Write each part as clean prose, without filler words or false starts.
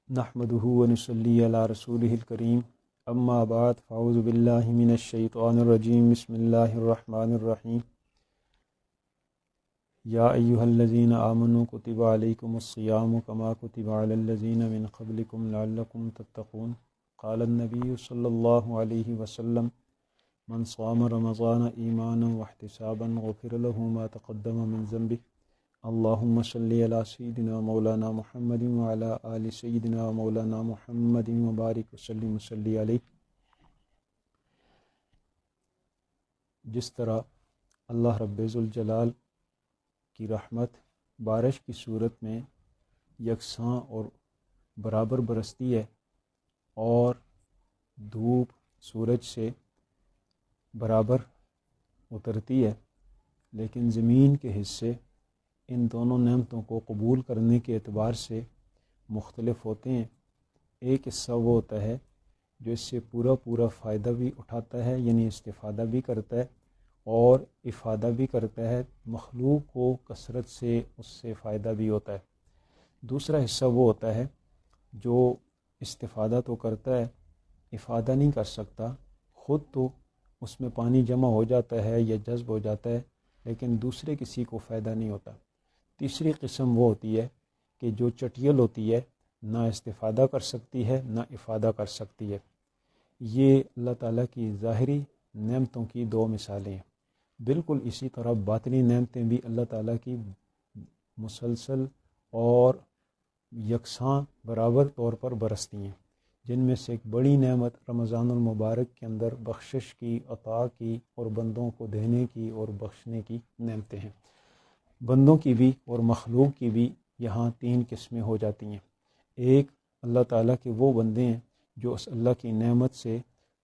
نحمده ونصلي على رسوله الكريم اما بعد فاعوذ بالله من الشيطان الرجيم بسم الله الرحمن الرحيم يا أيها الذين آمنوا كتب عليكم الصيام كما كتب على الذين من قبلكم لعلكم تتقون قال النبي صلى الله عليه وسلم من صام رمضان إيمانا واحتسابا غفر له ما تقدم من ذنبه اللهم صل على سيدنا مولانا محمد وعلى آل سيدنا مولانا محمد وبارك وسلم وصلی علیہ۔ جس طرح اللہ رب ذوالجلال کی رحمت بارش کی صورت میں یکساں اور برابر برستی ہے اور دھوپ سورج سے برابر اترتی ہے، لیکن زمین کے حصے ان دونوں نعمتوں کو قبول کرنے کے اعتبار سے مختلف ہوتے ہیں۔ ایک حصہ وہ ہوتا ہے جو اس سے پورا فائدہ بھی اٹھاتا ہے، یعنی استفادہ بھی کرتا ہے اور افادہ بھی کرتا ہے، مخلوق کو کثرت سے اس سے فائدہ بھی ہوتا ہے۔ دوسرا حصہ وہ ہوتا ہے جو استفادہ تو کرتا ہے، افادہ نہیں کر سکتا، خود تو اس میں پانی جمع ہو جاتا ہے یا جذب ہو جاتا ہے، لیکن دوسرے کسی کو فائدہ نہیں ہوتا۔ تیسری قسم وہ ہوتی ہے کہ جو چٹیل ہوتی ہے، نہ استفادہ کر سکتی ہے نہ افادہ کر سکتی ہے۔ یہ اللہ تعالیٰ کی ظاہری نعمتوں کی دو مثالیں ہیں۔ بالکل اسی طرح باطنی نعمتیں بھی اللہ تعالیٰ کی مسلسل اور یکساں برابر طور پر برستی ہیں، جن میں سے ایک بڑی نعمت رمضان المبارک کے اندر بخشش کی، عطا کی اور بندوں کو دینے کی اور بخشنے کی نعمتیں ہیں۔ بندوں کی بھی اور مخلوق کی بھی یہاں تین قسمیں ہو جاتی ہیں۔ ایک اللہ تعالیٰ کے وہ بندے ہیں جو اس اللہ کی نعمت سے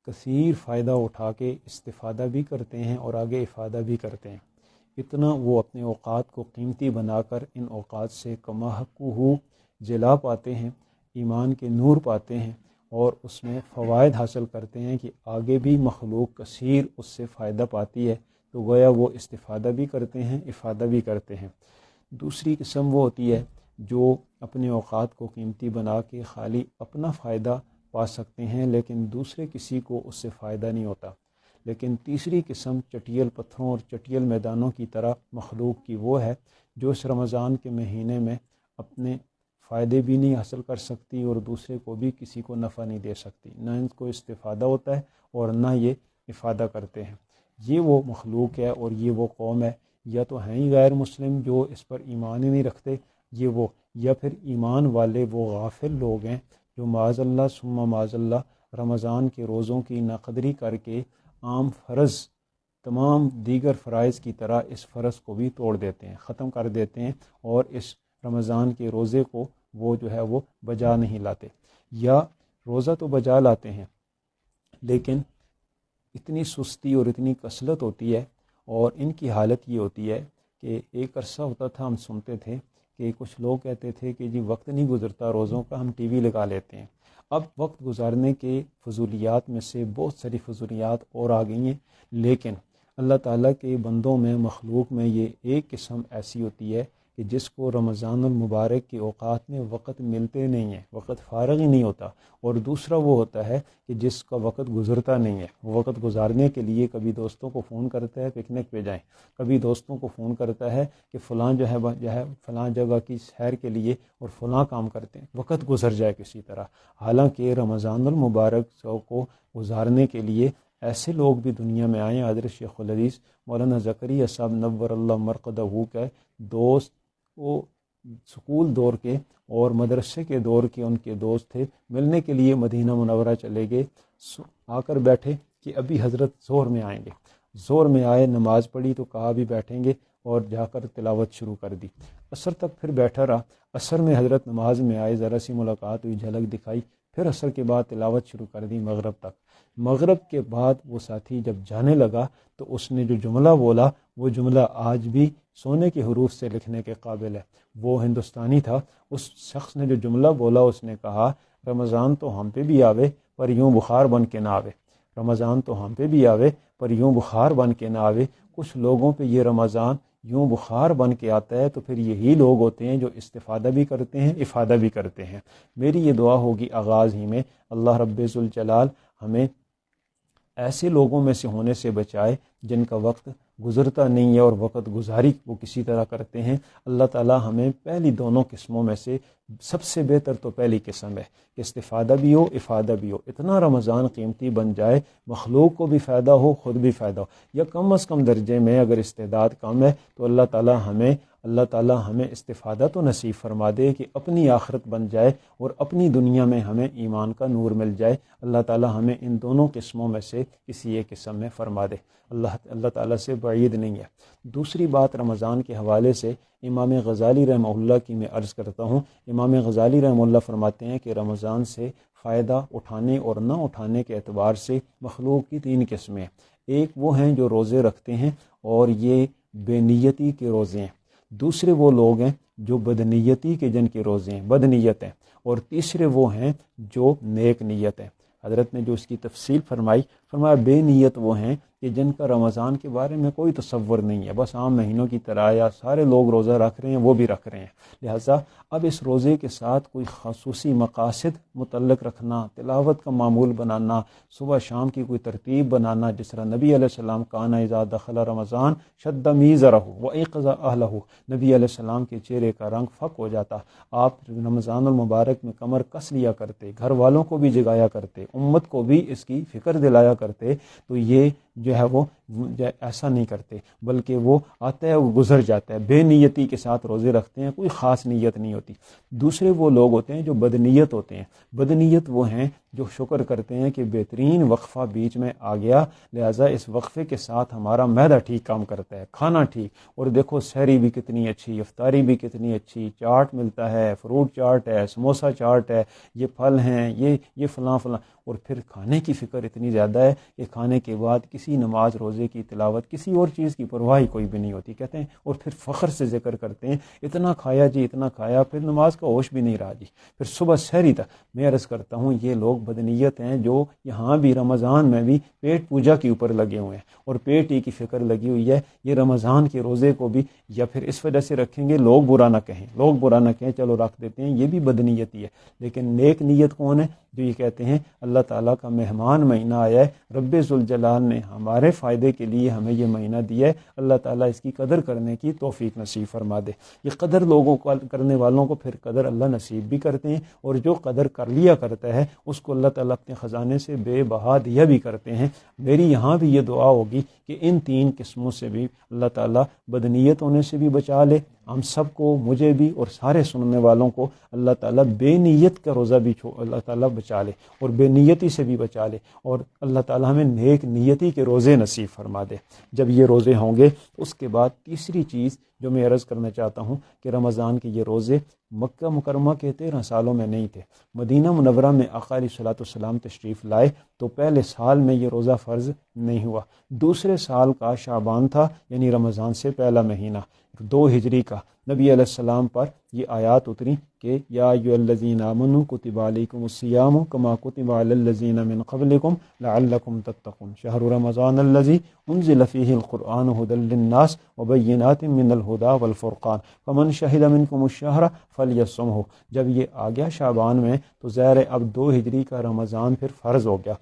کثیر فائدہ اٹھا کے استفادہ بھی کرتے ہیں اور آگے افادہ بھی کرتے ہیں، اتنا وہ اپنے اوقات کو قیمتی بنا کر ان اوقات سے کما حقہ جلا پاتے ہیں، ایمان کے نور پاتے ہیں اور اس میں فوائد حاصل کرتے ہیں کہ آگے بھی مخلوق کثیر اس سے فائدہ پاتی ہے، تو گویا وہ استفادہ بھی کرتے ہیں، افادہ بھی کرتے ہیں۔ دوسری قسم وہ ہوتی ہے جو اپنے اوقات کو قیمتی بنا کے خالی اپنا فائدہ پا سکتے ہیں، لیکن دوسرے کسی کو اس سے فائدہ نہیں ہوتا۔ لیکن تیسری قسم چٹیل پتھروں اور چٹیل میدانوں کی طرح مخلوق کی وہ ہے جو اس رمضان کے مہینے میں اپنے فائدے بھی نہیں حاصل کر سکتی اور دوسرے کو بھی کسی کو نفع نہیں دے سکتی، نہ ان کو استفادہ ہوتا ہے اور نہ یہ افادہ کرتے ہیں۔ یہ وہ مخلوق ہے اور یہ وہ قوم ہے، یا تو ہیں ہی غیر مسلم جو اس پر ایمان ہی نہیں رکھتے، یا پھر ایمان والے وہ غافل لوگ ہیں جو معاذ اللہ ثم معاذ اللہ رمضان کے روزوں کی ناقدری کر کے عام فرض تمام دیگر فرائض کی طرح اس فرض کو بھی توڑ دیتے ہیں، ختم کر دیتے ہیں اور اس رمضان کے روزے کو وہ جو ہے وہ بجا نہیں لاتے، یا روزہ تو بجا لاتے ہیں لیکن اتنی سستی اور اتنی کسلت ہوتی ہے، اور ان کی حالت یہ ہوتی ہے کہ ایک عرصہ ہوتا تھا ہم سنتے تھے کہ کچھ لوگ کہتے تھے کہ جی وقت نہیں گزرتا روزوں کا، ہم ٹی وی لگا لیتے ہیں۔ اب وقت گزارنے کے فضولیات میں سے بہت ساری فضولیات اور آ گئی ہیں، لیکن اللہ تعالیٰ کے بندوں میں، مخلوق میں یہ ایک قسم ایسی ہوتی ہے کہ جس کو رمضان المبارک کے اوقات میں وقت ملتے نہیں ہیں، وقت فارغ ہی نہیں ہوتا، اور دوسرا وہ ہوتا ہے کہ جس کا وقت گزرتا نہیں ہے۔ وہ وقت گزارنے کے لیے کبھی دوستوں کو فون کرتا ہے پکنک پہ جائیں، کبھی دوستوں کو فون کرتا ہے کہ فلاں جو ہے فلاں جگہ کی سیر کے لیے اور فلاں کام کرتے ہیں، وقت گزر جائے کسی طرح۔ حالانکہ رمضان المبارک کو گزارنے کے لیے ایسے لوگ بھی دنیا میں آئے ہیں۔ حضرت شیخ الحدیث مولانا زکریا صاحب نور اللہ مرقدہ کے دوست، وہ سکول دور کے اور مدرسے کے دور کے ان کے دوست تھے، ملنے کے لیے مدینہ منورہ چلے گئے، آ کر بیٹھے کہ ابھی حضرت ظہر میں آئیں گے۔ ظہر میں آئے، نماز پڑھی تو کہا بھی بیٹھیں گے، اور جا کر تلاوت شروع کر دی۔ عصر تک پھر بیٹھا رہا، عصر میں حضرت نماز میں آئے، ذرا سی ملاقات ہوئی، جھلک دکھائی، پھر عصر کے بعد تلاوت شروع کر دی مغرب تک۔ مغرب کے بعد وہ ساتھی جب جانے لگا تو اس نے جو جملہ بولا، وہ جملہ آج بھی سونے کے حروف سے لکھنے کے قابل ہے۔ وہ ہندوستانی تھا، اس شخص نے جو جملہ بولا، اس نے کہا رمضان تو ہم پہ بھی آوے پر یوں بخار بن کے نہ آوے، رمضان تو ہم پہ بھی آوے پر یوں بخار بن کے نہ آوے۔ کچھ لوگوں پہ یہ رمضان یوں بخار بن کے آتا ہے تو پھر یہی لوگ ہوتے ہیں جو استفادہ بھی کرتے ہیں، افادہ بھی کرتے ہیں۔ میری یہ دعا ہوگی آغاز ہی میں، اللہ رب ذوالجلال ہمیں ایسے لوگوں میں سے ہونے سے بچائے جن کا وقت گزرتا نہیں ہے اور وقت گزاری وہ کسی طرح کرتے ہیں۔ اللہ تعالی ہمیں پہلی دونوں قسموں میں سے سب سے بہتر تو پہلی قسم ہے کہ استفادہ بھی ہو، افادہ بھی ہو، اتنا رمضان قیمتی بن جائے مخلوق کو بھی فائدہ ہو، خود بھی فائدہ ہو، یا کم از کم درجے میں اگر استعداد کم ہے تو اللہ تعالی ہمیں استفادہ تو نصیب فرما دے کہ اپنی آخرت بن جائے اور اپنی دنیا میں ہمیں ایمان کا نور مل جائے۔ اللہ تعالی ہمیں ان دونوں قسموں میں سے کسی ایک قسم میں فرما دے، اللہ تعالیٰ سے بعید نہیں ہے۔ دوسری بات رمضان کے حوالے سے امام غزالی رحمہ اللہ کی میں عرض کرتا ہوں۔ امام غزالی رحمہ اللہ فرماتے ہیں کہ رمضان سے فائدہ اٹھانے اور نہ اٹھانے کے اعتبار سے مخلوق کی تین قسمیں ہیں۔ ایک وہ ہیں جو روزے رکھتے ہیں اور یہ بے نیتی کے روزے ہیں، دوسرے وہ لوگ ہیں جو بدنیتی کے جن کے روزے ہیں، بد نیت ہیں، اور تیسرے وہ ہیں جو نیک نیت ہیں۔ حضرت نے جو اس کی تفصیل فرمایا بے نیت وہ ہیں کہ جن کا رمضان کے بارے میں کوئی تصور نہیں ہے، بس عام مہینوں کی طرح یا سارے لوگ روزہ رکھ رہے ہیں وہ بھی رکھ رہے ہیں، لہٰذا اب اس روزے کے ساتھ کوئی خصوصی مقاصد متعلق رکھنا، تلاوت کا معمول بنانا، صبح شام کی کوئی ترتیب بنانا، جس طرح نبی علیہ السلام کانا اذا دخل رمضان شد میزرہ وایقظ اہلہ، نبی علیہ السلام کے چہرے کا رنگ فق ہو جاتا، آپ رمضان المبارک میں کمر کس لیا کرتے، گھر والوں کو بھی جگایا کرتے، امت کو بھی اس کی فکر دلایا کرتے۔ تو یہ جو ہے وہ ایسا نہیں کرتے، بلکہ وہ آتا ہے وہ گزر جاتا ہے، بے نیتی کے ساتھ روزے رکھتے ہیں، کوئی خاص نیت نہیں ہوتی۔ دوسرے وہ لوگ ہوتے ہیں جو بدنیت ہوتے ہیں، بدنیت وہ ہیں جو شکر کرتے ہیں کہ بہترین وقفہ بیچ میں آ گیا، لہٰذا اس وقفے کے ساتھ ہمارا معدہ ٹھیک کام کرتا ہے، کھانا ٹھیک، اور دیکھو سحری بھی کتنی اچھی، افطاری بھی کتنی اچھی، چاٹ ملتا ہے، فروٹ چاٹ ہے، سموسہ چاٹ ہے، یہ پھل ہیں، یہ فلاں فلاں، اور پھر کھانے کی فکر اتنی زیادہ ہے کہ کھانے کے بعد کسی نماز روزے کی تلاوت کسی اور چیز کی پرواہ کوئی بھی نہیں ہوتی، کہتے ہیں، اور پھر فخر سے ذکر کرتے ہیں اتنا کھایا جی، اتنا کھایا، پھر نماز کا ہوش بھی نہیں رہا جی، پھر صبح سحری تک۔ میں عرض کرتا ہوں یہ لوگ بدنیت ہیں جو یہاں بھی رمضان میں بھی پیٹ پوجا کے اوپر لگے ہوئے ہیں اور پیٹ ہی کی فکر لگی ہوئی ہے، یہ رمضان کے روزے کو بھی یا پھر اس وجہ سے رکھیں گے لوگ برا نہ کہیں، چلو رکھ دیتے ہیں، یہ بھی بدنیتی ہے۔ لیکن نیک نیت کون ہے؟ جو یہ کہتے ہیں اللہ تعالیٰ کا مہمان مہینہ آیا ہے، رب ذوالجلال نے ہمارے فائدے کے لیے ہمیں یہ مہینہ دیا ہے، اللہ تعالیٰ اس کی قدر کرنے کی توفیق نصیب فرما دے۔ یہ قدر لوگوں کو کرنے والوں کو پھر قدر اللہ نصیب بھی کرتے ہیں، اور جو قدر کر لیا کرتا ہے اس کو اللہ تعالیٰ اپنے خزانے سے بے بہا دیا بھی کرتے ہیں۔ میری یہاں بھی یہ دعا ہوگی کہ ان تین قسموں سے بھی اللہ تعالیٰ بدنیت ہونے سے بھی بچا لے ہم سب کو، مجھے بھی اور سارے سننے والوں کو، اللہ تعالیٰ بے نیت کا روزہ بھی اللہ تعالیٰ بچا لے اور بے نیتی سے بھی بچا لے، اور اللہ تعالیٰ ہمیں نیک نیتی کے روزے نصیب فرما دے۔ جب یہ روزے ہوں گے اس کے بعد تیسری چیز جو میں عرض کرنا چاہتا ہوں کہ رمضان کے یہ روزے مکہ مکرمہ کے 13 سالوں میں نہیں تھے، مدینہ منورہ میں آقا علیہ الصلوۃ والسلام تشریف لائے تو پہلے سال میں یہ روزہ فرض نہیں ہوا، دوسرے سال کا شعبان تھا، یعنی رمضان سے پہلا مہینہ 2 ہجری کا، نبی علیہ السلام پر یہ آیات اتری کہ یا ایھا الذین آمنوا کتب علیکم الصیام کما کتب علی الذین من قبلکم لعلکم تتقون شہر رمضان الذی انزل فیہ القرآن ھدی للناس وبینات من الھدی والفرقان فمن شہد منکم الشہر فلیصمہ۔ جب یہ آ گیا شعبان میں تو ظاہر ہے اب 2 ہجری کا رمضان پھر فرض ہو گیا۔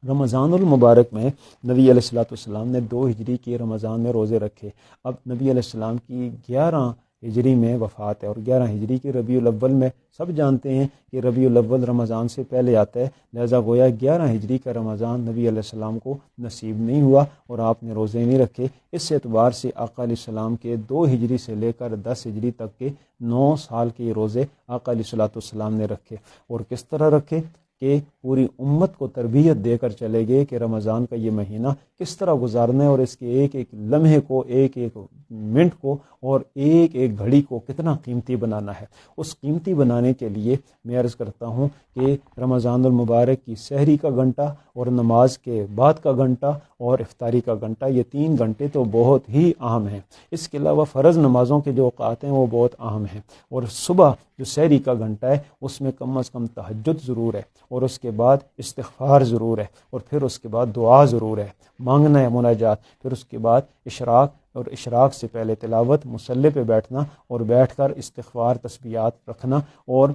رمضان المبارک میں نبی علیہ الصلوۃ والسلام نے 2 ہجری کے رمضان میں روزے رکھے، اب نبی علیہ السلام کی 11 ہجری میں وفات ہے، اور 11 ہجری کے ربیع الاول میں سب جانتے ہیں کہ ربیع الاول رمضان سے پہلے آتا ہے، لہذا گویا 11 ہجری کا رمضان نبی علیہ السلام کو نصیب نہیں ہوا اور آپ نے روزے نہیں رکھے۔ اس اعتبار سے آقا علیہ السلام کے 2 ہجری سے لے کر 10 ہجری تک کے 9 سال کے روزے آقا علیہ الصلوۃ والسلام نے رکھے، اور کس طرح رکھے کہ پوری امت کو تربیت دے کر چلے گئے کہ رمضان کا یہ مہینہ کس طرح گزارنا ہے، اور اس کے ایک ایک لمحے کو، ایک ایک منٹ کو اور ایک ایک گھڑی کو کتنا قیمتی بنانا ہے۔ اس قیمتی بنانے کے لیے میں عرض کرتا ہوں کہ رمضان المبارک کی سحری کا گھنٹہ اور نماز کے بعد کا گھنٹہ اور افطاری کا گھنٹہ، یہ 3 گھنٹے تو بہت ہی اہم ہیں۔ اس کے علاوہ فرض نمازوں کے جو اوقات ہیں وہ بہت اہم ہیں، اور صبح جو سحری کا گھنٹہ ہے اس میں کم از کم تہجد ضرور ہے، اور اس کے بعد استغفار ضرور ہے، اور پھر اس کے بعد دعا ضرور ہے، مانگنا ہے مناجات، پھر اس کے بعد اشراق اور اشراق سے پہلے تلاوت، مصلی پہ بیٹھنا اور بیٹھ کر استغفار تسبیحات رکھنا، اور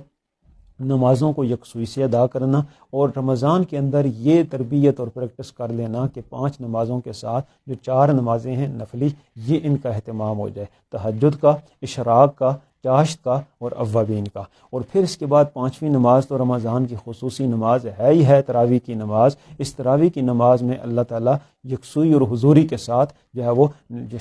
نمازوں کو یکسوئی سے ادا کرنا، اور رمضان کے اندر یہ تربیت اور پریکٹس کر لینا کہ 5 نمازوں کے ساتھ جو 4 نمازیں ہیں نفلی، یہ ان کا اہتمام ہو جائے، تہجد کا، اشراق کا، چاشت کا اور اوابین کا۔ اور پھر اس کے بعد 5ویں نماز تو رمضان کی خصوصی نماز ہے ہی ہے، تراویح کی نماز۔ اس تراویح کی نماز میں اللہ تعالیٰ یکسوئی اور حضوری کے ساتھ جو ہے وہ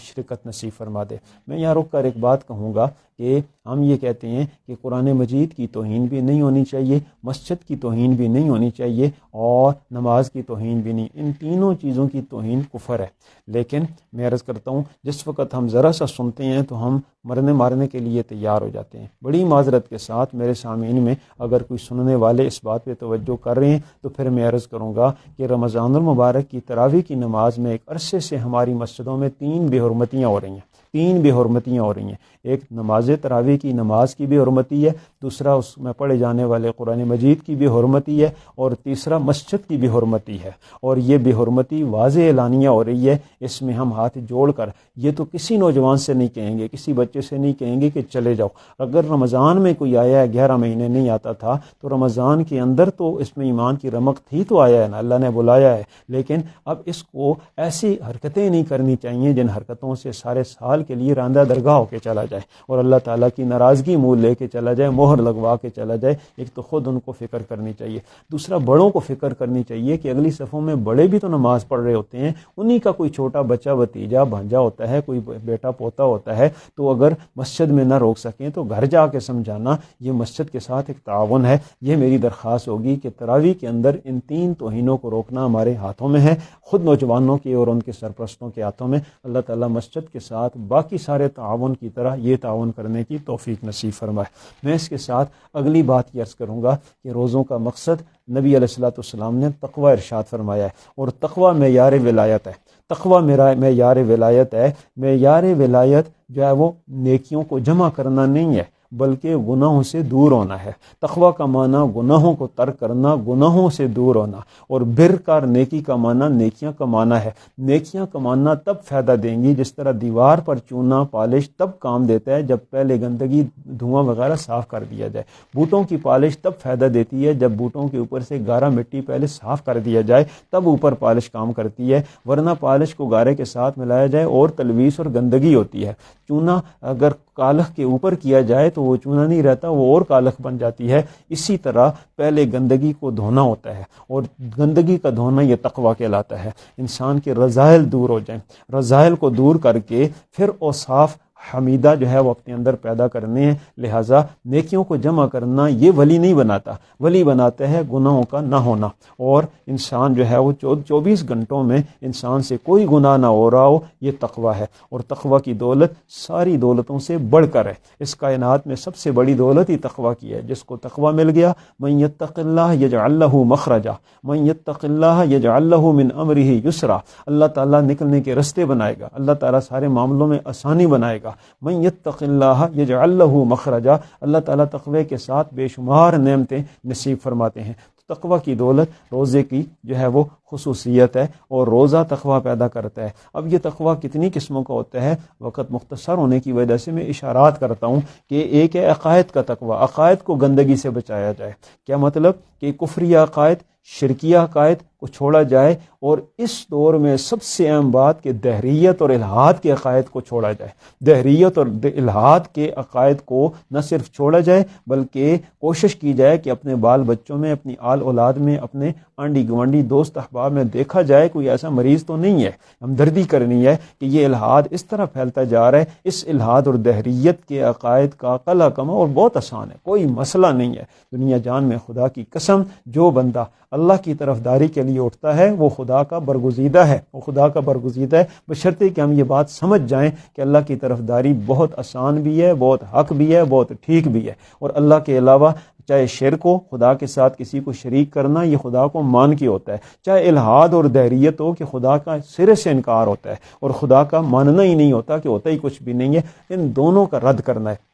شرکت نصیب فرما دے۔ میں یہاں رک کر ایک بات کہوں گا کہ ہم یہ کہتے ہیں کہ قرآن مجید کی توہین بھی نہیں ہونی چاہیے، مسجد کی توہین بھی نہیں ہونی چاہیے، اور نماز کی توہین بھی نہیں۔ ان تینوں چیزوں کی توہین کفر ہے۔ لیکن میں عرض کرتا ہوں، جس وقت ہم ذرا سا سنتے ہیں تو ہم مرنے مارنے کے لیے تیار ہو جاتے ہیں۔ بڑی معذرت کے ساتھ میرے سامعین میں اگر کوئی سننے والے اس بات پہ توجہ کر رہے ہیں تو پھر میں عرض کروں گا کہ رمضان المبارک کی تراویح کی نماز میں ایک عرصے سے ہماری مسجدوں میں 3 بے حرمتیاں ہو رہی ہیں، 3 بے حرمتیاں ہو رہی ہیں۔ ایک نماز تراویح کی نماز کی بے حرمتی ہے، دوسرا اس میں پڑھے جانے والے قرآن مجید کی بے حرمتی ہے، اور تیسرا مسجد کی بے حرمتی ہے۔ اور یہ بے حرمتی واضح اعلانیہ ہو رہی ہے۔ اس میں ہم ہاتھ جوڑ کر یہ تو کسی نوجوان سے نہیں کہیں گے، کسی بچے سے نہیں کہیں گے کہ چلے جاؤ۔ اگر رمضان میں کوئی آیا ہے، 11 مہینے نہیں آتا تھا، تو رمضان کے اندر تو اس میں ایمان کی رمق تھی تو آیا ہے نا، اللہ نے بلایا ہے۔ لیکن اب اس کو ایسی حرکتیں نہیں کرنی چاہیے جن حرکتوں سے سارے سال کے لیے راندہ درگاہ ہو کے چلا جائے اور اللہ تعالیٰ کی ناراضگی منہ لے کے چلا جائے، مہر لگوا کے چلا جائے۔ ایک تو خود ان کو فکر کرنی چاہیے، دوسرا بڑوں کو فکر کرنی چاہیے کہ اگلی صفوں میں بڑے بھی تو نماز پڑھ رہے ہوتے ہیں، انہی کا کوئی چھوٹا بچہ، بھتیجا، بھانجا ہوتا ہے، کوئی بیٹا پوتا ہوتا ہے، تو اگر مسجد میں نہ روک سکیں تو گھر جا کے سمجھانا، یہ مسجد کے ساتھ ایک تعاون ہے۔ یہ میری درخواست ہوگی کہ تراویح کے اندر ان 3 توہینوں کو روکنا ہمارے ہاتھوں میں ہے، خود نوجوانوں کے اور ان کے سرپرستوں کے ہاتھوں میں۔ اللہ تعالیٰ مسجد کے ساتھ باقی سارے تعاون کی طرح یہ تعاون کرنے کی توفیق نصیب فرمائے۔ میں اس کے ساتھ اگلی بات یہ عرض کروں گا کہ روزوں کا مقصد نبی علیہ الصلوۃ والسلام نے تقوی ارشاد فرمایا ہے، اور تقوی معیار ولایت ہے۔ تقوی میرا معیار ولایت ہے۔ معیار ولایت جو ہے وہ نیکیوں کو جمع کرنا نہیں ہے، بلکہ گناہوں سے دور ہونا ہے۔ تقوی کا معنی گناہوں کو ترک کرنا، گناہوں سے دور ہونا، اور بر کا نیکی کا معنی نیکیاں کمانا ہے۔ نیکیاں کمانا تب فائدہ دیں گی جس طرح دیوار پر چونا پالش تب کام دیتا ہے جب پہلے گندگی دھواں وغیرہ صاف کر دیا جائے۔ بوٹوں کی پالش تب فائدہ دیتی ہے جب بوٹوں کے اوپر سے گارا مٹی پہلے صاف کر دیا جائے، تب اوپر پالش کام کرتی ہے، ورنہ پالش کو گارے کے ساتھ ملایا جائے اور تلویث اور گندگی ہوتی ہے۔ چونا اگر کالخ کے اوپر کیا جائے تو وہ چونا نہیں رہتا، وہ اور کالخ بن جاتی ہے۔ اسی طرح پہلے گندگی کو دھونا ہوتا ہے، اور گندگی کا دھونا یہ تقویٰ کہلاتا ہے۔ انسان کے رذائل دور ہو جائیں، رذائل کو دور کر کے پھر اوصاف حمیدہ جو ہے وہ اپنے اندر پیدا کرنے ہیں۔ لہٰذا نیکیوں کو جمع کرنا یہ ولی نہیں بناتا، ولی بناتا ہے گناہوں کا نہ ہونا، اور انسان جو ہے وہ 24 گھنٹوں میں انسان سے کوئی گناہ نہ ہو رہا ہو، یہ تقویٰ ہے۔ اور تقویٰ کی دولت ساری دولتوں سے بڑھ کر ہے۔ اس کائنات میں سب سے بڑی دولت ہی تقویٰ کی ہے۔ جس کو تقویٰ مل گیا، من یتق اللہ یجعل لہ مخرجا، من یتق اللہ یجعل لہ من امرہ یسرا، اللہ تعالیٰ نکلنے کے رستے بنائے گا، اللہ تعالیٰ سارے معاملوں میں آسانی بنائے گا۔ من یتق اللہ یجعل لہ مخرجا، اللہ تعالیٰ تقوی کے ساتھ بے شمار نعمتیں نصیب فرماتے ہیں۔ تو تقوی کی دولت روزے کی جو ہے وہ خصوصیت ہے، اور روزہ تقوی پیدا کرتا ہے۔ اب یہ تقوی کتنی قسموں کا ہوتا ہے، وقت مختصر ہونے کی وجہ سے میں اشارات کرتا ہوں کہ ایک ہے عقائد کا تقوی، عقائد کو گندگی سے بچایا جائے۔ کیا مطلب کہ کفری عقائد، شرکیہ عقائد کو چھوڑا جائے، اور اس دور میں سب سے اہم بات کہ دہریت اور الحاد کے عقائد کو چھوڑا جائے۔ دہریت اور الحاد کے عقائد کو نہ صرف چھوڑا جائے بلکہ کوشش کی جائے کہ اپنے بال بچوں میں، اپنی آل اولاد میں، اپنے آنڈی گوانڈی دوست احباب میں دیکھا جائے کوئی ایسا مریض تو نہیں ہے۔ ہمدردی کرنی ہے کہ یہ الحاد اس طرح پھیلتا جا رہا ہے۔ اس الحاد اور دہریت کے عقائد کا قلع کما اور بہت آسان ہے، کوئی مسئلہ نہیں ہے۔ دنیا جان میں خدا کی قسم، جو بندہ اللہ کی طرف داری کے لیے اٹھتا ہے وہ خدا کا برگزیدہ ہے، وہ خدا کا برگزیدہ ہے، بشرطے کہ ہم یہ بات سمجھ جائیں کہ اللہ کی طرف داری بہت آسان بھی ہے، بہت حق بھی ہے، بہت ٹھیک بھی ہے۔ اور اللہ کے علاوہ چاہے شرک ہو، خدا کے ساتھ کسی کو شریک کرنا، یہ خدا کو مان کے ہوتا ہے، چاہے الحاد اور دہریت ہو کہ خدا کا سرے سے انکار ہوتا ہے اور خدا کا ماننا ہی نہیں ہوتا کہ ہوتا ہی کچھ بھی نہیں ہے، ان دونوں کا رد کرنا ہے۔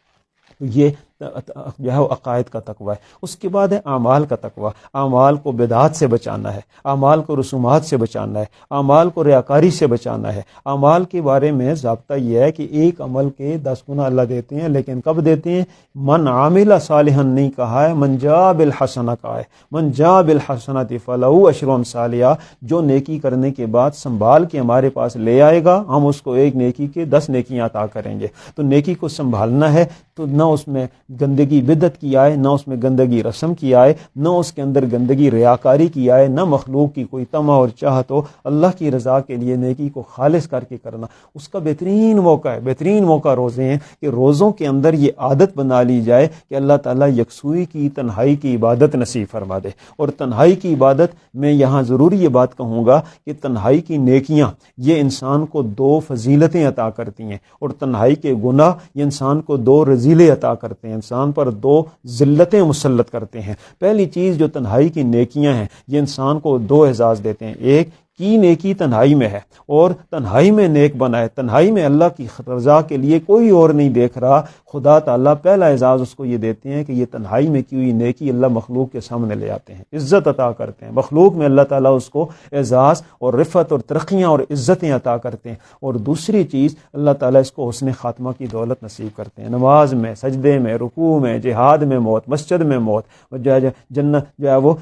تو یہ جو ہے وہ عقائد کا تقوی ہے۔ اس کے بعد ہے اعمال کا تقوی، اعمال کو بدعات سے بچانا ہے، اعمال کو رسومات سے بچانا ہے، اعمال کو ریاکاری سے بچانا ہے۔ اعمال کے بارے میں ضابطہ یہ ہے کہ ایک عمل کے 10 گنا اللہ دیتے ہیں، لیکن کب دیتے ہیں؟ من عامل صالحا نہیں کہا ہے، من جاء بالحسنہ کہا ہے، من جاء بالحسنۃ فلہ عشر امثالہا، جو نیکی کرنے کے بعد سنبھال کے ہمارے پاس لے آئے گا، ہم اس کو ایک نیکی کے 10 نیکیاں عطا کریں گے۔ تو نیکی کو سنبھالنا ہے تو نہ اس میں گندگی بدعت کی آئے، نہ اس میں گندگی رسم کی آئے، نہ اس کے اندر گندگی ریاکاری کی آئے، نہ مخلوق کی کوئی طمع اور چاہت ہو۔ اللہ کی رضا کے لیے نیکی کو خالص کر کے کرنا، اس کا بہترین موقع ہے، بہترین موقع روزے ہیں کہ روزوں کے اندر یہ عادت بنا لی جائے کہ اللہ تعالیٰ یکسوئی کی تنہائی کی عبادت نصیب فرما دے۔ اور تنہائی کی عبادت میں یہاں ضروری یہ بات کہوں گا کہ تنہائی کی نیکیاں یہ انسان کو 2 فضیلتیں عطا کرتی ہیں، اور تنہائی کے گناہ یہ انسان کو 2 رذیلیں عطا کرتے ہیں، انسان پر 2 ذلتیں مسلط کرتے ہیں۔ پہلی چیز جو تنہائی کی نیکیاں ہیں یہ انسان کو 2 اعزاز دیتے ہیں۔ ایک کی نیکی تنہائی میں ہے، اور تنہائی میں نیک بنا ہے، تنہائی میں اللہ کی رضا کے لیے کوئی اور نہیں دیکھ رہا، خدا تعالیٰ پہلا اعزاز اس کو یہ دیتے ہیں کہ یہ تنہائی میں کی ہوئی نیکی اللہ مخلوق کے سامنے لے آتے ہیں، عزت عطا کرتے ہیں مخلوق میں، اللہ تعالیٰ اس کو اعزاز اور رفعت اور ترقیاں اور عزتیں عطا کرتے ہیں۔ اور دوسری چیز اللہ تعالیٰ اس کو حسن خاتمہ کی دولت نصیب کرتے ہیں، نماز میں، سجدے میں، رکوع میں، جہاد میں موت، مسجد میں موت، جنت جو ہے وہ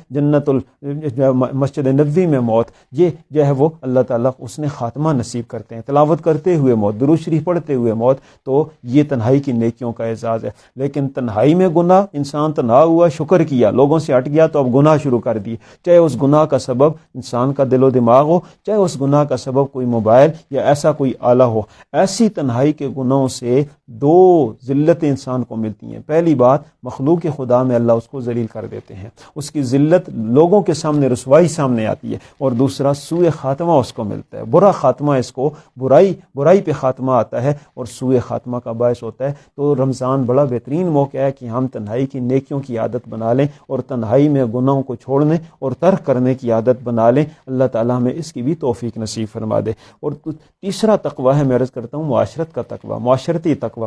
مسجد نبوی میں موت، یہ جو ہے وہ اللہ تعالیٰ اس نے خاتمہ نصیب کرتے ہیں، تلاوت کرتے ہوئے موت، درود شریف پڑھتے ہوئے موت۔ تو یہ تنہائی کی نیکیوں کا اعزاز ہے۔ لیکن تنہائی میں گناہ، انسان تنہا ہوا، شکر کیا، لوگوں سے ہٹ گیا تو اب گناہ شروع کر دیے، چاہے اس گناہ کا سبب انسان کا دل و دماغ ہو، چاہے اس گناہ کا سبب کوئی موبائل یا ایسا کوئی آلہ ہو۔ ایسی تنہائی کے گناہوں سے 2 ذلتیں انسان کو ملتی ہیں۔ پہلی بات، مخلوق خدا میں اللہ اس کو ذلیل کر دیتے ہیں، اس کی ذلت لوگوں کے سامنے، رسوائی سامنے آتی ہے۔ اور دوسرا، سوء خاتمہ اس کو ملتا ہے، برا خاتمہ، اس کو برائی پہ خاتمہ آتا ہے اور سوء خاتمہ کا باعث ہوتا ہے۔ تو رمضان بڑا بہترین موقع ہے کہ ہم تنہائی کی نیکیوں کی عادت بنا لیں، اور تنہائی میں گناہوں کو چھوڑنے اور ترک کرنے کی عادت بنا لیں۔ اللہ تعالیٰ ہمیں اس کی بھی توفیق نصیب فرما دے۔ اور تیسرا تقوی ہے، میں عرض کرتا ہوں، معاشرت کا تقوی، معاشرتی تقوی۔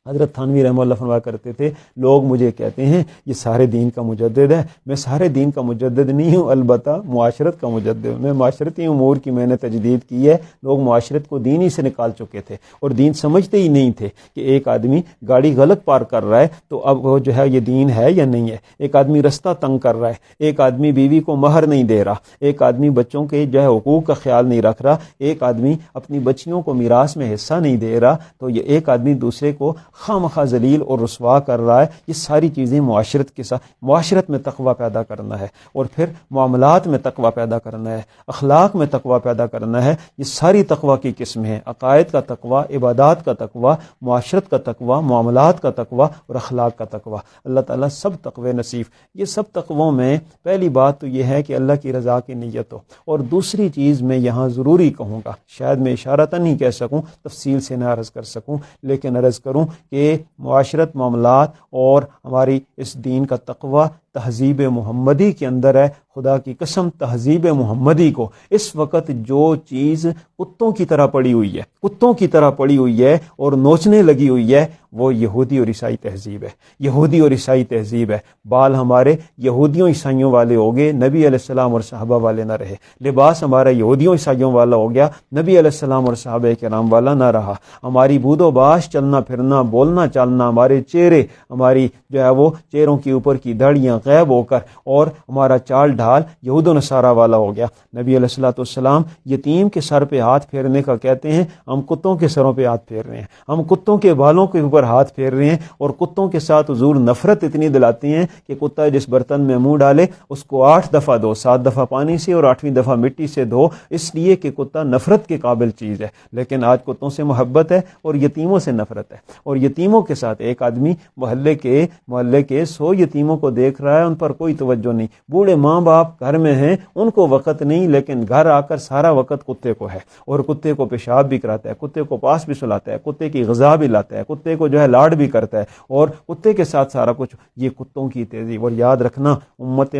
حضرت تھانوی رحمہ اللہ فرمایا کرتے تھے، لوگ مجھے کہتے ہیں یہ سارے دین کا مجدد ہے، میں سارے دین کا مجدد نہیں ہوں، البتہ معاشرت کا مجدد ہوں، میں معاشرتی امور کی میں نے تجدید کی ہے۔ لوگ معاشرت کو دین ہی سے نکال چکے تھے اور دین سمجھتے ہی نہیں تھے کہ ایک آدمی گاڑی غلط پارک کر رہا ہے تو اب وہ جو ہے یہ دین ہے یا نہیں ہے، ایک آدمی رستہ تنگ کر رہا ہے، ایک آدمی بیوی کو مہر نہیں دے رہا، ایک آدمی بچوں کے جو ہے حقوق کا خیال نہیں رکھ رہا، ایک آدمی اپنی بچیوں کو میراث میں حصہ نہیں دے رہا، تو یہ ایک آدمی دوسرے کو خواہ ذلیل اور رسوا کر رہا ہے۔ یہ ساری چیزیں معاشرت کے ساتھ، معاشرت میں تقوی پیدا کرنا ہے، اور پھر معاملات میں تقوی پیدا کرنا ہے، اخلاق میں تقوی پیدا کرنا ہے۔ یہ ساری تقوی کی قسمیں ہیں، عقائد کا تقوی، عبادات کا تقوی، معاشرت کا تقوی، معاملات کا تقوی اور اخلاق کا تقوی۔ اللہ تعالیٰ سب تقوی نصیب۔ یہ سب تقووں میں پہلی بات تو یہ ہے کہ اللہ کی رضا کی نیت ہو، اور دوسری چیز میں یہاں ضروری کہوں گا، شاید میں اشارتاً نہیں کہہ سکوں، تفصیل سے نہ عرض کر سکوں، لیکن عرض کروں کہ معاشرت، معاملات اور ہماری اس دین کا تقوی تہذیب محمدی کے اندر ہے۔ خدا کی قسم، تہذیب محمدی کو اس وقت جو چیز کتوں کی طرح پڑی ہوئی ہے، کتوں کی طرح پڑی ہوئی ہے اور نوچنے لگی ہوئی ہے، وہ یہودی اور عیسائی تہذیب ہے، یہودی اور عیسائی تہذیب ہے۔ بال ہمارے یہودیوں عیسائیوں والے ہو گئے، نبی علیہ السلام اور صحابہ والے نہ رہے۔ لباس ہمارا یہودیوں عیسائیوں والا ہو گیا، نبی علیہ السلام اور صحابہ کرام والا نہ رہا۔ ہماری بود و باش، چلنا پھرنا، بولنا چالنا، ہمارے چہرے، ہماری جو ہے وہ چہروں کے اوپر کی داڑیاں غائب ہو کر، اور ہمارا چال ڈھال یہود و نصارہ والا ہو گیا۔ نبی علیہ الصلوۃ والسلام یتیم کے سر پہ ہاتھ پھیرنے کا کہتے ہیں، ہم کتوں کے سروں پہ ہاتھ پھیر رہے ہیں، ہم کتوں کے بالوں کے اوپر ہاتھ پھیر رہے ہیں، اور کتوں کے ساتھ حضور نفرت اتنی دلاتے ہیں کہ کتا جس برتن میں منہ ڈالے اس کو 8 دفعہ دو، 7 دفعہ پانی سے اور 8ویں دفعہ مٹی سے دھو، اس لیے کہ کتا نفرت کے قابل چیز ہے۔ لیکن آج کتوں سے محبت ہے اور یتیموں سے نفرت ہے، اور یتیموں کے ساتھ ایک آدمی محلے کے 100 یتیموں کو دیکھ رہا ہے، ان پر کوئی توجہ نہیں، بوڑھے ماں باپ گھر میں ہیں، ان کو وقت نہیں، لیکن گھر آ کر سارا وقت کتے کو ہے، اور کتے کو پیشاب بھی کراتا ہے، کتے کو پاس بھی سلاتا ہے، کتے کی غذا بھی لاتا ہے، کتے کو جو ہے لاڈ بھی کرتا ہے، اور کتے کے ساتھ سارا کچھ۔ یہ کتوں کی تہذیب۔ اور یاد رکھنا، امت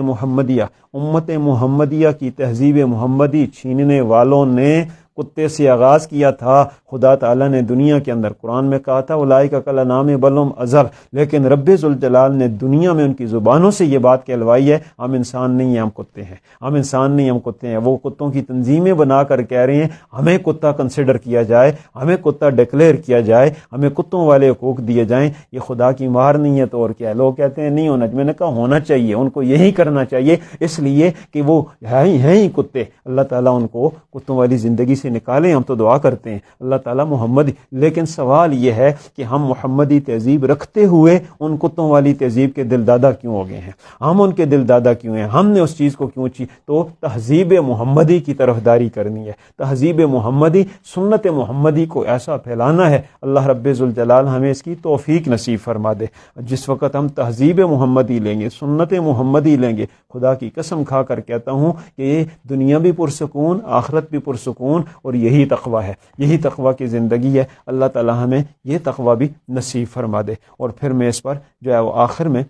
محمدیہ کی تہذیب محمدی چھیننے والوں نے کتے سے آغاز کیا تھا، خدا تعالیٰ نے دنیا کے اندر قرآن میں کہا تھا اولئک کالانعام بل هم اضل، لیکن رب ذوالجلال نے دنیا میں ان کی زبانوں سے یہ بات کہلوائی ہے ہم انسان نہیں ہیں، ہم کتے ہیں، ہم انسان نہیں، ہم کتے ہیں۔ وہ کتوں کی تنظیمیں بنا کر کہہ رہے ہیں ہمیں کتا کنسیڈر کیا جائے، ہمیں کتا ڈکلیئر کیا جائے، ہمیں کتوں والے حقوق دیے جائیں۔ یہ خدا کی مہار نہیں ہے تو اور کیا ہے؟ لوگ کہتے ہیں نہیں ہونا، میں نے کہا ہونا چاہیے، ان کو یہی کرنا چاہیے، اس لیے کہ وہ ہیں ہی کتے۔ اللہ تعالیٰ ان کو کتوں والی زندگی سے نکالیں، ہم تو دعا کرتے ہیں اللہ تعالیٰ محمد۔ لیکن سوال یہ ہے کہ ہم محمدی تہذیب رکھتے ہوئے ان کتوں والی تہذیب کے دل دادا کیوں ہو گئے ہیں؟ ہم ان کے دل دادا کیوں ہیں؟ ہم نے اس چیز کو کیوں تو تہذیب محمدی کی طرفداری کرنی ہے، تہذیب محمدی، سنت محمدی کو ایسا پھیلانا ہے۔ اللہ رب ذوالجلال ہمیں اس کی توفیق نصیب فرما دے۔ جس وقت ہم تہذیب محمدی لیں گے، سنت محمدی لیں گے، خدا کی قسم کھا کر کہتا ہوں کہ یہ دنیا بھی پرسکون، آخرت بھی پرسکون، اور یہی تقوی ہے، یہی تقوی کی زندگی ہے۔ اللہ تعالی ہمیں یہ تقوی بھی نصیب فرما دے۔ اور پھر میں اس پر جو ہے وہ آخر میں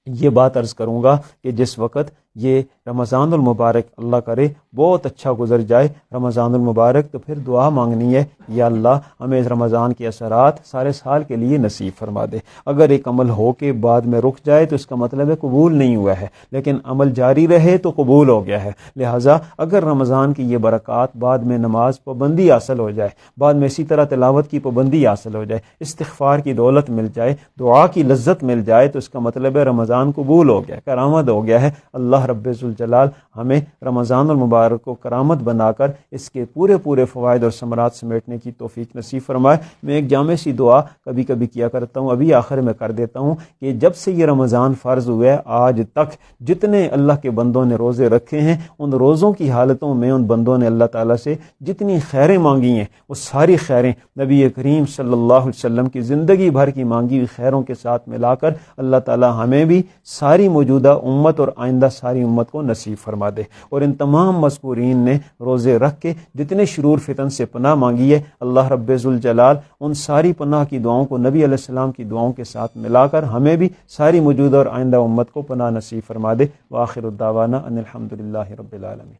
یہ بات عرض کروں گا کہ جس وقت یہ رمضان المبارک اللہ کرے بہت اچھا گزر جائے رمضان المبارک، تو پھر دعا مانگنی ہے یا اللہ ہمیں اس رمضان کے اثرات سارے سال کے لیے نصیب فرما دے۔ اگر ایک عمل ہو کے بعد میں رک جائے تو اس کا مطلب ہے قبول نہیں ہوا ہے، لیکن عمل جاری رہے تو قبول ہو گیا ہے۔ لہٰذا اگر رمضان کی یہ برکات بعد میں نماز پابندی حاصل ہو جائے، بعد میں اسی طرح تلاوت کی پابندی حاصل ہو جائے، استغفار کی دولت مل جائے، دعا کی لذت مل جائے، تو اس کا مطلب ہے رمضان قبول ہو گیا، کرامت ہو گیا ہے۔ اللہ رب ذوالجلال ہمیں رمضان المبارک کو کرامت بنا کر اس کے پورے فوائد اور ثمرات سمیٹنے کی توفیق نصیب فرمائے۔ میں ایک جامع سی دعا کبھی کبھی کیا کرتا ہوں، ابھی آخر میں کر دیتا ہوں کہ جب سے یہ رمضان فرض ہوئے آج تک جتنے اللہ کے بندوں نے روزے رکھے ہیں، ان روزوں کی حالتوں میں ان بندوں نے اللہ تعالیٰ سے جتنی خیریں مانگی ہیں، وہ ساری خیریں نبی کریم صلی اللہ علیہ وسلم کی زندگی بھر کی مانگی ہوئی خیروں کے ساتھ ملا کر اللہ تعالیٰ ہمیں بھی ساری موجودہ امت اور آئندہ ساری امت کو نصیب فرما دے۔ اور ان تمام مذکورین نے روزے رکھ کے جتنے شرور فتن سے پناہ مانگی ہے، اللہ رب ذوالجلال ان ساری پناہ کی دعاؤں کو نبی علیہ السلام کی دعاؤں کے ساتھ ملا کر ہمیں بھی ساری موجودہ اور آئندہ امت کو پناہ نصیب فرما دے۔ وآخر الدعوانا ان الحمدللہ رب العالمین۔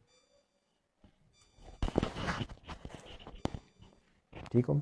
ٹھیک ہو؟